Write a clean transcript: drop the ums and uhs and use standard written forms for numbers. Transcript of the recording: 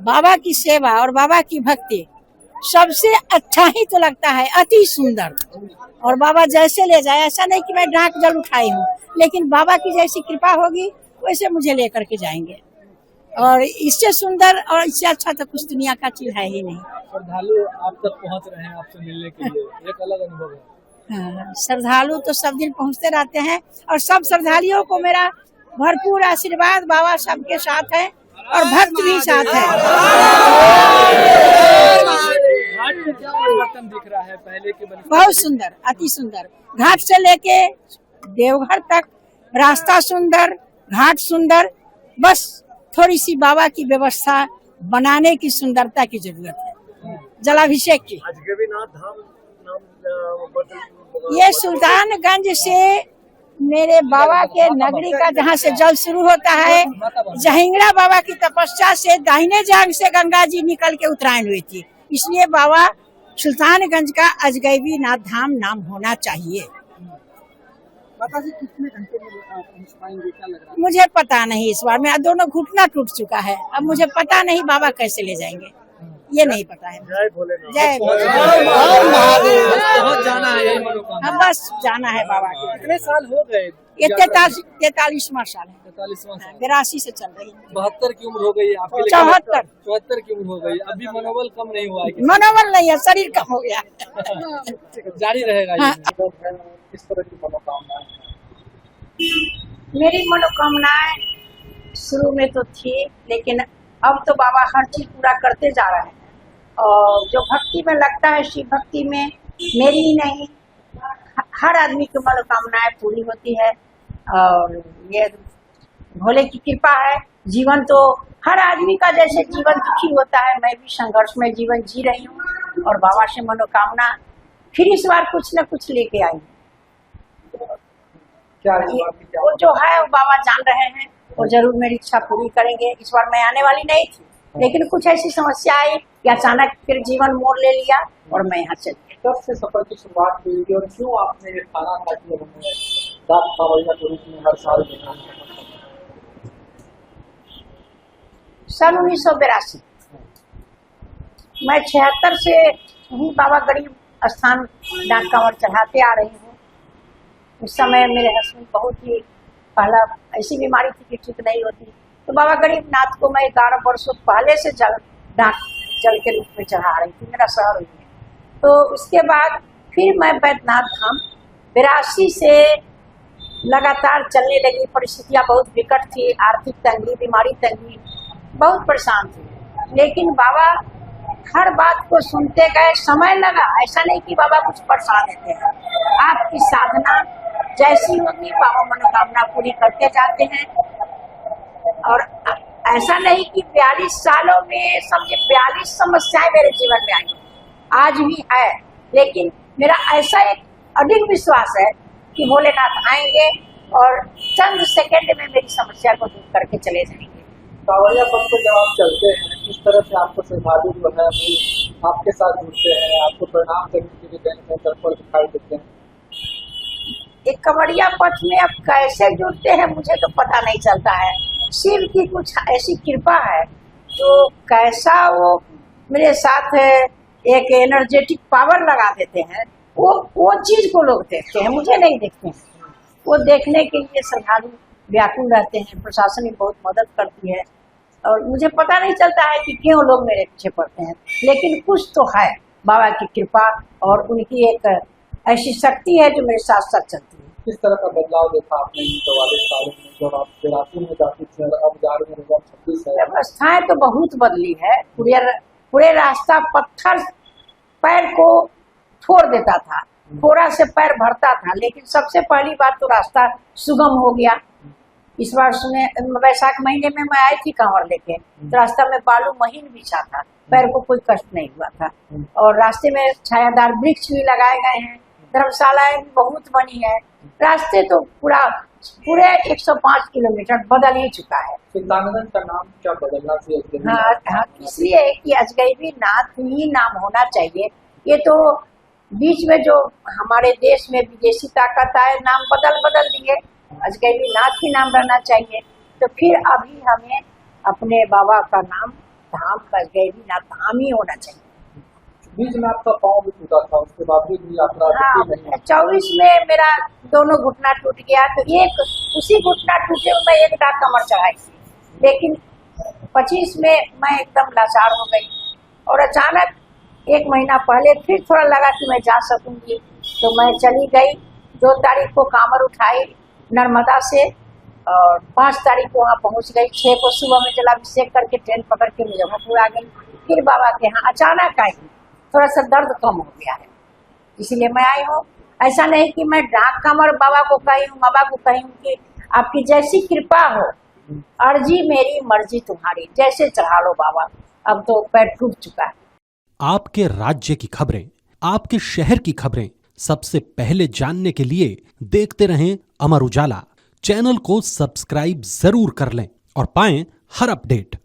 बाबा की सेवा और बाबा की भक्ति सबसे अच्छा ही तो लगता है, अति सुंदर। और बाबा जैसे ले जाए, ऐसा नहीं कि मैं डाक जल उठाई हूँ, लेकिन बाबा की जैसी कृपा होगी वैसे मुझे लेकर के जाएंगे। और इससे सुंदर और इससे अच्छा तो कुछ दुनिया का चीज है ही नहीं। श्रद्धालु आप तक पहुंच रहे हैं आपसे मिलने के लिए, एक अलग अनुभव है। हाँ, श्रद्धालु तो सब दिन पहुंचते रहते हैं और सब श्रद्धालुओं को मेरा भरपूर आशीर्वाद। बाबा सबके साथ है और भक्त भी साथ है। घाट में क्या परिवर्तन दिख रहा है पहले के बने? बहुत सुंदर, अति सुंदर। घाट से लेके देवघर तक रास्ता सुंदर, घाट सुंदर। बस थोड़ी सी बाबा की व्यवस्था बनाने की सुंदरता की जरूरत है, जलाभिषेक की। ये सुल्तानगंज से मेरे बाबा के नगरी का जहाँ से जल शुरू होता है, जहिंगड़ा बाबा की तपस्या से दाहिने जांग से गंगा जी निकल के उत्तरायण हुई थी, इसलिए बाबा सुल्तानगंज का अजगैबी नाथ धाम नाम होना चाहिए। माता जी कितने घंटे में पहुंच पाएंगे, क्या लग रहा है? मुझे पता नहीं, इस बार मेरा दोनों घुटना टूट चुका है। अब मुझे पता नहीं बाबा कैसे ले जाएंगे, ये नहीं पता है। जय भोलेनाथ। जय बहुत जाना है यही मनोकामना। हाँ, बस जाना है बाबा के। कितने साल हो गए? ये 43वां साल है, 43वां साल। 82 से चल रही है। 72 की उम्र हो गई है आपकी, 74 74 की उम्र हो गई। अभी मनोबल कम नहीं हुआ है? मनोबल नहीं है, शरीर कम हो गया। जारी रहेगा हाँ। ये। किस तरह की मनोकामना है? मेरी मनोकामनाएं शुरू में तो थी, लेकिन अब तो बाबा हर चीज पूरा करते जा रहे हैं। और जो भक्ति में लगता है, शिव भक्ति में, मेरी ही नहीं हर आदमी की मनोकामनाएं पूरी होती है। और ये भोले की कृपा है। जीवन तो हर आदमी का जैसे जीवन दुखी होता है, मैं भी संघर्ष में जीवन जी रही हूँ और बाबा से मनोकामना फिर इस बार कुछ न कुछ लेके आई। क्या वो जो है वो बाबा जान रहे हैं, वो जरूर मेरी इच्छा पूरी करेंगे। इस बार मैं आने वाली नहीं थी, लेकिन कुछ ऐसी समस्या आई कि अचानक फिर जीवन मोड़ ले लिया और मैं यहाँ चली गई। कब से सफर की शुरुआत हुई थी और क्यों आपने ये खाना खा के दांत कावड़िया के रूप में हर साल देना? सन 1982 मैं 76 से ही बाबा गरीब स्थान डाक कांवड़ चढ़ाते आ रही हूँ। उस समय मेरे हस्बैंड बहुत ही पहला ऐसी बीमारी थी कि ठीक नहीं होती, तो बाबा गरीबनाथ को मैं 11 वर्षों पहले से डाक जल के रूप में चढ़ा रही थी, मेरा शहर हुई है। तो उसके बाद फिर मैं बैद्यनाथ धाम 82 से लगातार चलने लगी। परिस्थितियाँ बहुत विकट थी, आर्थिक तंगी, बीमारी तंगी, बहुत परेशान थी। लेकिन बाबा हर बात को सुनते गए, समय लगा। ऐसा नहीं कि बाबा कुछ परेशान देते हैं, आपकी साधना जैसी होगी बाबा मनोकामना पूरी करते जाते हैं। और ऐसा नहीं कि 42 सालों में समझे 42 समस्याएं मेरे जीवन में आई, आज भी है, लेकिन मेरा ऐसा एक अडिग विश्वास है कि भोलेनाथ आएंगे और चंद सेकंड में मेरी समस्या को दूर करके चले जाएंगे। कावड़िया पथ पर जब आप चलते हैं, किस तरह से आपको श्रद्धालु जो है आपके साथ जुड़ते हैं, आपको प्रणाम करने के लिए कहीं तत्पर दिखाई देते हैं? एक कावड़िया पथ में अब कैसे जुड़ते हैं मुझे तो पता नहीं चलता है। शिव की कुछ ऐसी कृपा है जो कैसा वो मेरे साथ एक एनर्जेटिक पावर लगा देते हैं। वो चीज को लोग देखते हैं, मुझे नहीं देखते हैं। वो देखने के लिए श्रद्धालु व्याकुल रहते हैं, प्रशासन भी बहुत मदद करती है और मुझे पता नहीं चलता है कि क्यों लोग मेरे पीछे पड़ते हैं, लेकिन कुछ तो है बाबा की कृपा और उनकी एक ऐसी शक्ति है जो मेरे साथ साथ चलती है। किस तरह का बदलाव देखा आपने इन 44 सालों में, जब आप 83 में जाती थी और अब जा रही हैं 2026 है? व्यवस्थाएं तो बहुत बदली है। पूरे रास्ता पत्थर पैर को छोड़ देता था, थोड़ा से पैर भरता था, लेकिन सबसे पहली बात तो रास्ता सुगम हो गया। इस बार सुने वैशाख महीने में मैं आई थी कांवड़ लेके, तो रास्ता में बालू महीन बिछा था, पैर को कोई कष्ट नहीं हुआ था। और रास्ते में छायादार वृक्ष भी लगाए गए हैं, धर्मशालाएं भी बहुत बनी है। रास्ते तो पूरे 105 किलोमीटर बदल ही चुका है। सुल्तानगंज का नाम क्या बदलना चाहिए? हाँ, इसलिए कि अजगैबी नाथ ही नाम होना चाहिए। ये तो बीच में जो हमारे देश में विदेशी ताकत आए, नाम बदल दिए, अजगैबी नाथ ही नाम रहना चाहिए। तो फिर अभी हमें अपने बाबा का नाम धाम पर गए भी ना धाम ही होना चाहिए। बीच में आपका पाँव भी टूटा था, उसके बावजूद भी यात्रा हाँ, रुकी नहीं। 24 में मेरा दोनों घुटना टूट गया, तो एक उसी घुटना टूटे में मैं एक डाक कमर चढ़ाई थी, लेकिन 25 में मैं एकदम लाचार हो गई और अचानक 1 महीना पहले फिर थोड़ा लगा कि मैं जा सकूंगी, तो मैं चली गई। 2 तारीख को कांवर उठाई नर्मदा से और 5 तारीख को वहाँ पहुँच गई। 6 को सुबह में जलाभिषेक करके ट्रेन पकड़ के मुजफ्फरपुर आ गई। फिर बाबा के यहाँ अचानक आई, थोड़ा सा दर्द कम हो गया है, इसलिए मैं आई हूँ। ऐसा नहीं कि मैं डाक कमर बाबा को कही हूँ, बाबा को कही हूँ कि आपकी जैसी कृपा हो, अर्जी मेरी मर्जी तुम्हारी, जैसे चढ़ा लो बाबा। अब तो पैर टूट चुका है। आपके राज्य की खबरें, आपके शहर की खबरें सबसे पहले जानने के लिए देखते रहें अमर उजाला। चैनल को सब्सक्राइब जरूर कर लें और पाएं हर अपडेट।